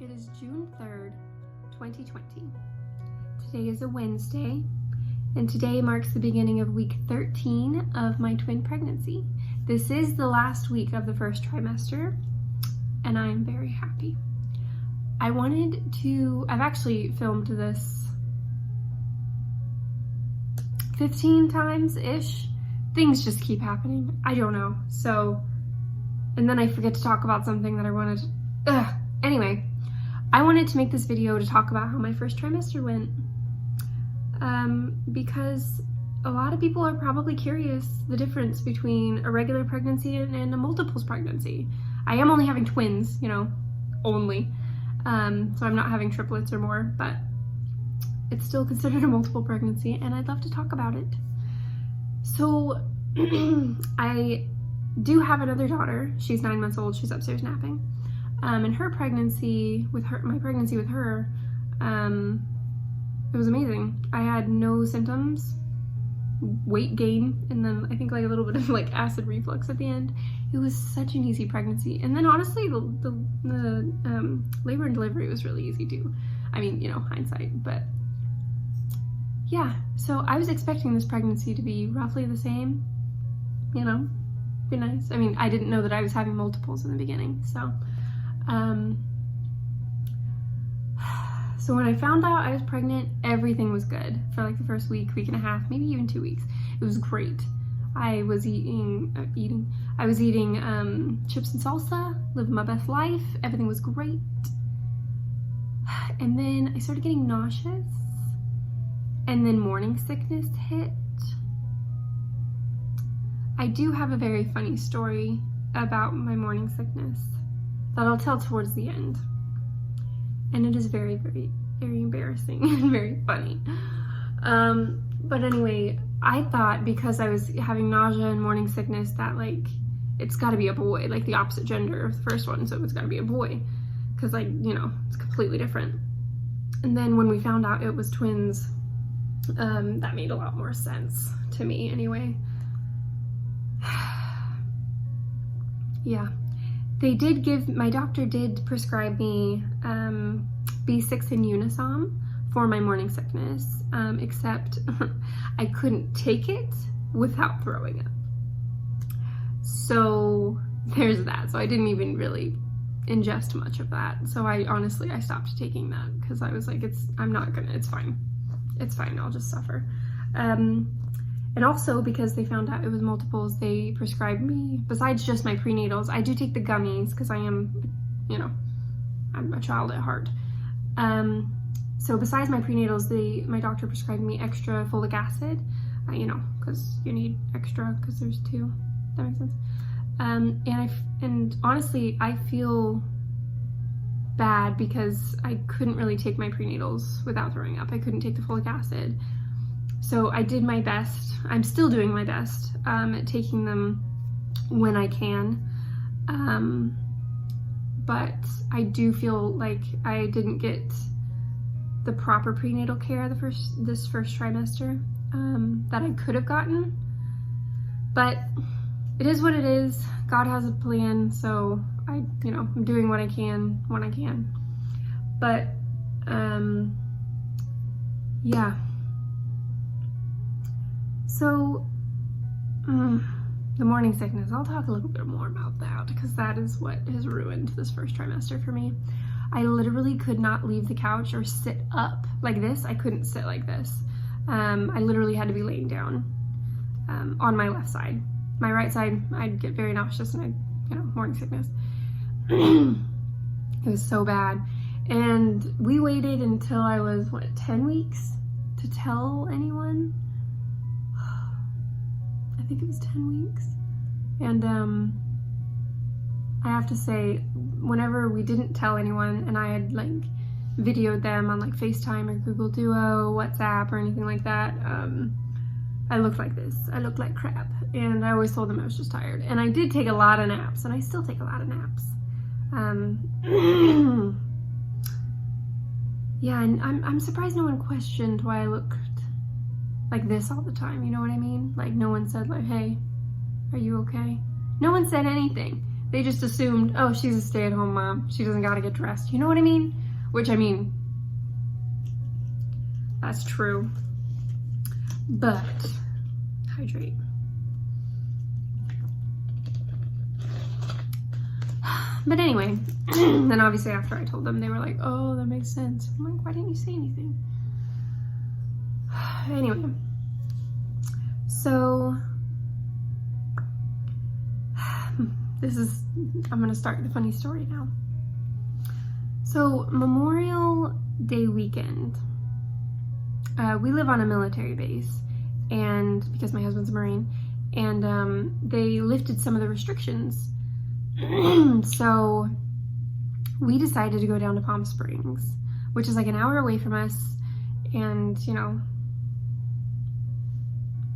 It is June 3rd, 2020. Today is a Wednesday, and today marks the beginning of week 13 of my twin pregnancy. This is the last week of the first trimester, and I am very happy. I've actually filmed this 15 times-ish. Things just keep happening. I don't know. So, and then I forget to talk about something that I wanted to, Anyway, I wanted to make this video to talk about how my first trimester went, because a lot of people are probably curious the difference between a regular pregnancy and a multiples pregnancy. I am only having twins, only. So I'm not having triplets or more, but it's still considered a multiple pregnancy, and I'd love to talk about it. So I do have another daughter. She's 9 months old. She's upstairs napping. And my pregnancy with her, it was amazing. I had no symptoms, weight gain, and then I think like a little bit of like acid reflux at the end. It was such an easy pregnancy. And then honestly, the labor and delivery was really easy too. I mean, hindsight, but yeah. So I was expecting this pregnancy to be roughly the same, be nice. I mean, I didn't know that I was having multiples in the beginning, so. So when I found out I was pregnant, everything was good for like the first week and a half, maybe even 2 weeks. It was great. I was eating chips and salsa, living my best life. Everything was great. And then I started getting nauseous, and then morning sickness hit. I do have a very funny story about my morning sickness that I'll tell towards the end. And it is very, very, very embarrassing and very funny. But anyway, I thought because I was having nausea and morning sickness that like, it's gotta be a boy, like the opposite gender of the first one, so it's gotta be a boy. Cause like, it's completely different. And then when we found out it was twins, that made a lot more sense to me anyway. Yeah. My doctor did prescribe me B6 and Unisom for my morning sickness, except I couldn't take it without throwing up. So there's that. So I didn't even really ingest much of that. So I stopped taking that because I was like, it's fine. It's fine, I'll just suffer. And also because they found out it was multiples, they prescribed me, besides just my prenatals, I do take the gummies because I am, I'm a child at heart. So besides my prenatals, my doctor prescribed me extra folic acid, because you need extra because there's 2. That makes sense. And honestly, I feel bad because I couldn't really take my prenatals without throwing up. I couldn't take the folic acid. So I did my best. I'm still doing my best at taking them when I can. But I do feel like I didn't get the proper prenatal care this first trimester that I could have gotten. But it is what it is. God has a plan, so I'm doing what I can when I can. But yeah. So, the morning sickness, I'll talk a little bit more about that because that is what has ruined this first trimester for me. I literally could not leave the couch or sit up like this. I couldn't sit like this. I literally had to be laying down on my left side. My right side, I'd get very nauseous and morning sickness. It was so bad. And we waited until I was, 10 weeks to tell anyone? I think it was 10 weeks. And I have to say, whenever we didn't tell anyone and I had like videoed them on like FaceTime or Google Duo, WhatsApp or anything like that, I looked like this. I looked like crap. And I always told them I was just tired. And I did take a lot of naps, and I still take a lot of naps. Yeah, and I'm surprised no one questioned why I looked like this all the time, you know what I mean? Like no one said like, hey, are you okay? No one said anything. They just assumed, oh, she's a stay-at-home mom. She doesn't gotta get dressed. You know what I mean? Which, I mean, that's true. But, hydrate. But anyway, then obviously after I told them, they were like, oh, that makes sense. I'm like, why didn't you say anything? Anyway, so I'm gonna start the funny story now. So Memorial Day weekend, we live on a military base, and because my husband's a Marine, and they lifted some of the restrictions. So we decided to go down to Palm Springs, which is like an hour away from us, and you know,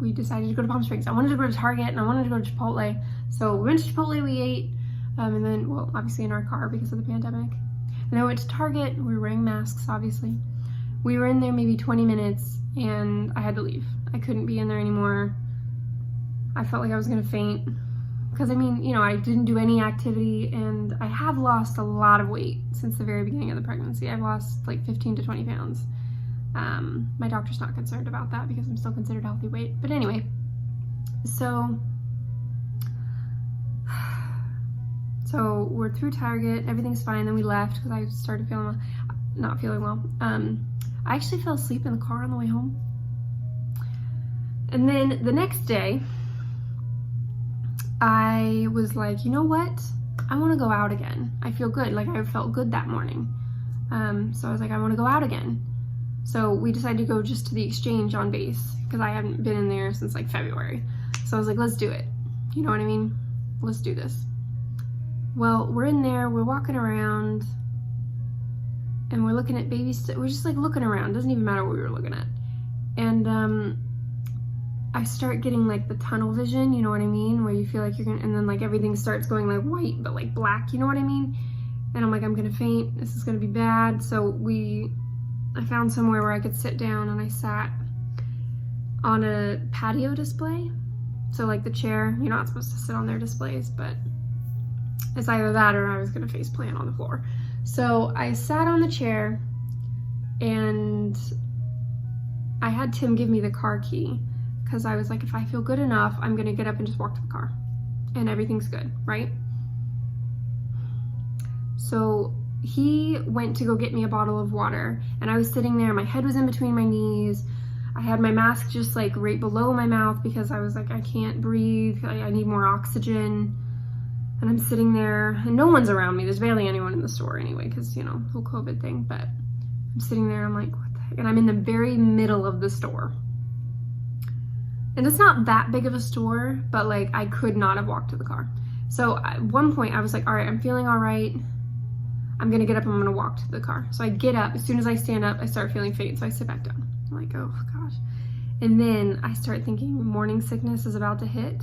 we decided to go to Palm Springs. I wanted to go to Target and I wanted to go to Chipotle. So we went to Chipotle, we ate, and then, well, obviously in our car because of the pandemic. And then we went to Target, we were wearing masks, obviously. We were in there maybe 20 minutes and I had to leave. I couldn't be in there anymore. I felt like I was gonna faint. Because I mean, you know, I didn't do any activity, and I have lost a lot of weight since the very beginning of the pregnancy. I've lost like 15 to 20 pounds. My doctor's not concerned about that because I'm still considered healthy weight. But anyway, so we're through Target, everything's fine, then we left because I started feeling, not feeling well. I actually fell asleep in the car on the way home. And then the next day, I was like, you know what? I want to go out again. I feel good. Like, I felt good that morning. So I was like, I want to go out again. So we decided to go just to the exchange on base because I haven't been in there since like February. So I was like, let's do it. You know what I mean? Let's do this. Well, we're in there, we're walking around, and we're looking at we're just like looking around. Doesn't even matter what we were looking at. And I start getting like the tunnel vision, you know what I mean? Where you feel like you're gonna, and then like everything starts going like white, but like black, you know what I mean? And I'm like, I'm gonna faint, this is gonna be bad. So I found somewhere where I could sit down, and I sat on a patio display. So like the chair, you're not supposed to sit on their displays, but it's either that or I was gonna face plant on the floor. So I sat on the chair, and I had Tim give me the car key because I was like, if I feel good enough, I'm gonna get up and just walk to the car and everything's good, right? So he went to go get me a bottle of water, and I was sitting there, my head was in between my knees. I had my mask just like right below my mouth because I was like, I can't breathe, I need more oxygen. And I'm sitting there, and no one's around me. There's barely anyone in the store anyway, because, you know, the whole COVID thing. But I'm sitting there, I'm like, what the heck? And I'm in the very middle of the store. And it's not that big of a store, but like I could not have walked to the car. So at one point I was like, all right, I'm feeling all right. I'm gonna get up, I'm gonna walk to the car. So I get up, as soon as I stand up, I start feeling faint, so I sit back down. I'm like, oh gosh. And then I start thinking morning sickness is about to hit.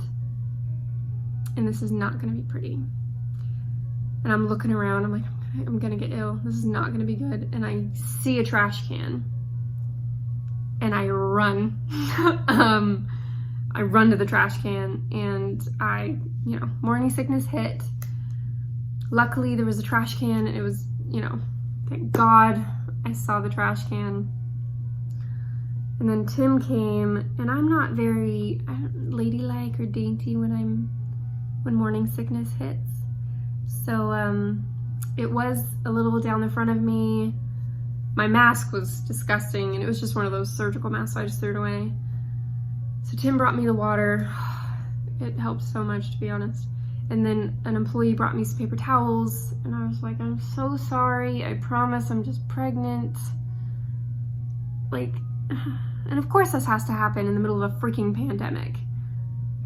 And this is not gonna be pretty. And I'm looking around, I'm like, I'm gonna get ill. This is not gonna be good. And I see a trash can, and I run. I run to the trash can, and morning sickness hit. Luckily, there was a trash can, and it was, thank God I saw the trash can. And then Tim came, and I'm not very ladylike or dainty when morning sickness hits. So it was a little down the front of me. My mask was disgusting, and it was just one of those surgical masks, so I just threw it away. So Tim brought me the water. It helped so much, to be honest. And then an employee brought me some paper towels, and I was like, I'm so sorry. I promise I'm just pregnant. Like, and of course this has to happen in the middle of a freaking pandemic.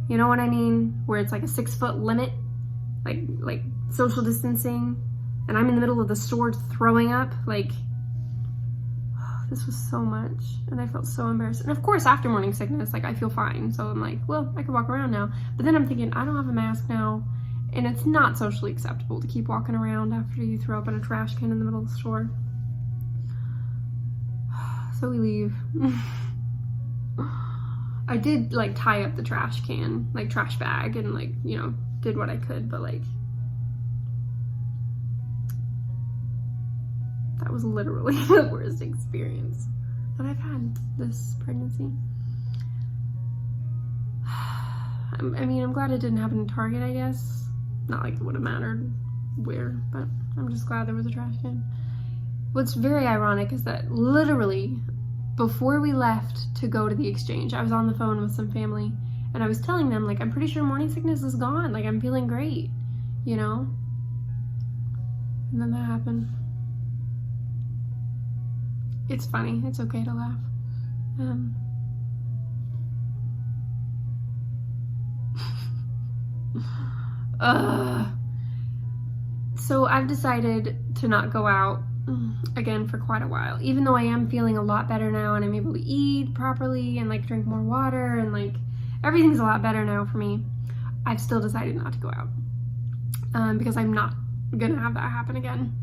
You know what I mean? Where it's like a 6-foot limit, like social distancing, and I'm in the middle of the store throwing up. Like, this was so much, and I felt so embarrassed. And of course, after morning sickness, like, I feel fine. So I'm like, well, I can walk around now. But then I'm thinking, I don't have a mask now, and it's not socially acceptable to keep walking around after you throw up in a trash can in the middle of the store. So we leave. I did like tie up the trash can, like trash bag, and like, did what I could, but like, That was literally the worst experience that I've had this pregnancy. I mean, I'm glad it didn't happen in Target, I guess. Not like it would have mattered where, but I'm just glad there was a trash can. What's very ironic is that literally before we left to go to the exchange, I was on the phone with some family and I was telling them, like, I'm pretty sure morning sickness is gone. Like, I'm feeling great, you know? And then that happened. It's funny. It's okay to laugh. So I've decided to not go out again for quite a while, even though I am feeling a lot better now and I'm able to eat properly and like drink more water and like everything's a lot better now for me. I've still decided not to go out because I'm not gonna have that happen again.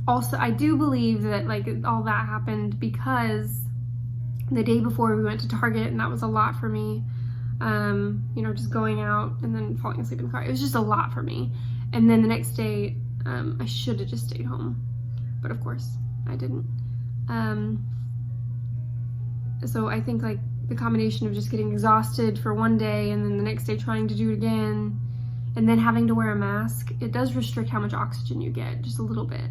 Also, I do believe that like all that happened because the day before we went to Target, and that was a lot for me. You know, just going out and then falling asleep in the car. It was just a lot for me. And then the next day, I should have just stayed home, but of course I didn't. So I think like the combination of just getting exhausted for one day and then the next day trying to do it again and then having to wear a mask, it does restrict how much oxygen you get, just a little bit.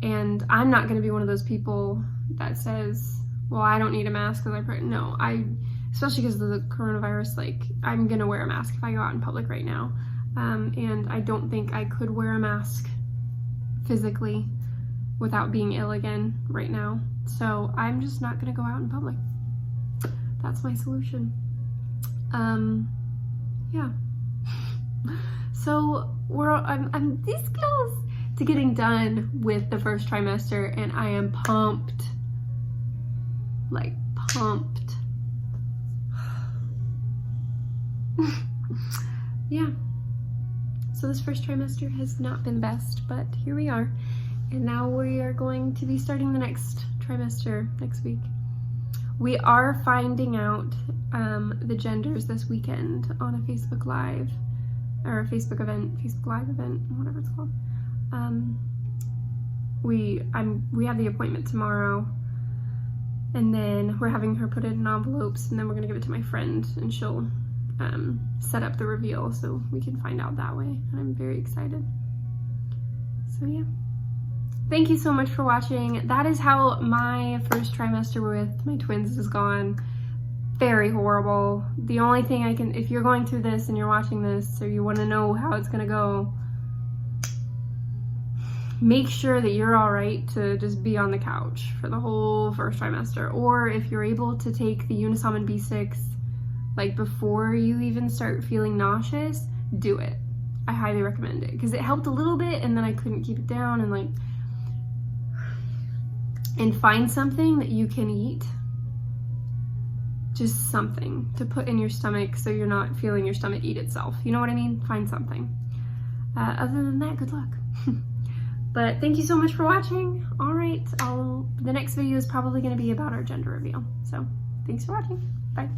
And I'm not going to be one of those people that says, well, I don't need a mask because no, especially because of the coronavirus, like I'm going to wear a mask if I go out in public right now. And I don't think I could wear a mask physically without being ill again right now. So I'm just not going to go out in public. That's my solution. Yeah. So I'm this close to getting done with the first trimester and I am pumped. Like pumped. Yeah. So this first trimester has not been best, but here we are. And now we are going to be starting the next trimester next week. We are finding out the genders this weekend on a Facebook Live, or a Facebook Live event, whatever it's called. We have the appointment tomorrow, and then we're having her put it in envelopes, and then we're gonna give it to my friend, and she'll set up the reveal so we can find out that way, and I'm very excited. So yeah. Thank you so much for watching. That is how my first trimester with my twins has gone. Very horrible. The only thing if you're going through this and you're watching this or you want to know how it's gonna go, make sure that you're all right to just be on the couch for the whole first trimester. Or if you're able to take the Unisomin B6 like before you even start feeling nauseous, do it. I highly recommend it because it helped a little bit and then I couldn't keep it down, and find something that you can eat. Just something to put in your stomach so you're not feeling your stomach eat itself. You know what I mean? Find something. Other than that, good luck. But thank you so much for watching. All right, the next video is probably going to be about our gender reveal. So thanks for watching. Bye.